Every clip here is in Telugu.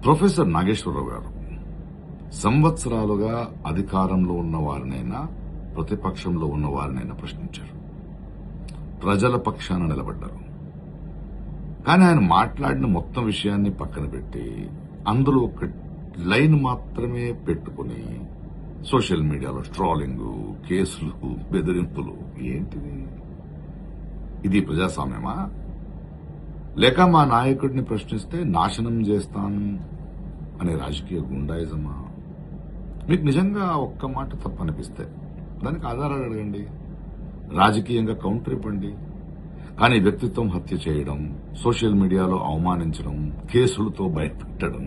ప్రొఫెసర్ నాగేశ్వరరావు గారు సంవత్సరాలుగా అధికారంలో ఉన్న వారినైనా ప్రతిపక్షంలో ఉన్న వారినైనా ప్రశ్నించారు. ప్రజల పక్షాన నిలబడ్డారు. కానీ ఆయన మాట్లాడిన మొత్తం విషయాన్ని పక్కన పెట్టి అందులో ఒక లైన్ మాత్రమే పెట్టుకుని సోషల్ మీడియాలో ట్రోలింగ్, కేసులు, బెదిరింపులు. ఏంటిది? ఇది ప్రజాస్వామ్యమా? లేక మా నాయకుడిని ప్రశ్నిస్తే నాశనం చేస్తాను అనే రాజకీయ గుండాయిజమా? మీకు నిజంగా ఒక్క మాట తప్పనిపిస్తే దానికి ఆధారాలు అడగండి, రాజకీయంగా కౌంటర్ ఇవ్వండి. కానీ వ్యక్తిత్వం హత్య చేయడం, సోషల్ మీడియాలో అవమానించడం, కేసులతో భయపెట్టడం,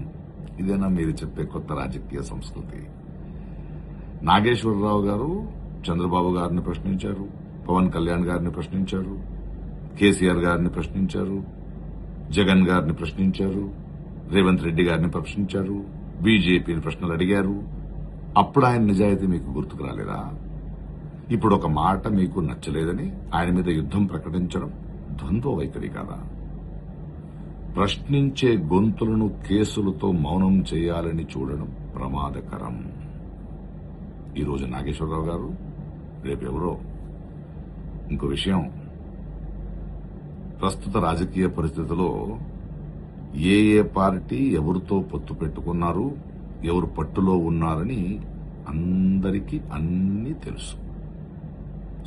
ఇదేనా మీరు చెప్పే కొత్త రాజకీయ సంస్కృతి? నాగేశ్వరరావు గారు చంద్రబాబు గారిని ప్రశ్నించారు, పవన్ కళ్యాణ్ గారిని ప్రశ్నించారు, కేసీఆర్ గారిని ప్రశ్నించారు, జగన్ గారిని ప్రశ్నించారు, రేవంత్ రెడ్డి గారిని ప్రశ్నించారు, బీజేపీని ప్రశ్నలు అడిగారు. అప్పుడు ఆయన నిజాయితీ మీకు గుర్తుకు రాలేదా? ఇప్పుడు ఒక మాట మీకు నచ్చలేదని ఆయన మీద యుద్దం ప్రకటించడం ద్వంద్వ వైఖరి కాదా? ప్రశ్నించే గొంతులను కేసులతో మౌనం చేయాలని చూడడం ప్రమాదకరం. ఈరోజు నాగేశ్వరరావు గారు, రేపెవరో. ఇంకో విషయం, ప్రస్తుత రాజకీయ పరిస్థితుల్లో ఏ పార్టీ ఎవరితో పొత్తు పెట్టుకున్నారు, ఎవరు పట్టులో ఉన్నారని అందరికీ అన్నీ తెలుసు.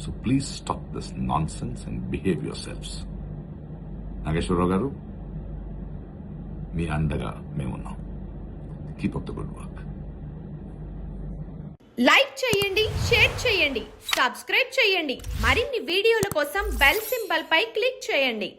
So please stop this nonsense and behave yourselves. Nageswara Rao గారు, మీ అండగా మేమున్నాం. Keep up the good work. Like చేయండి, షేర్ చేయండి, సబ్స్క్రైబ్ చేయండి. మరిన్ని వీడియోల కోసం బెల్ సింబల్ పై క్లిక్ చేయండి.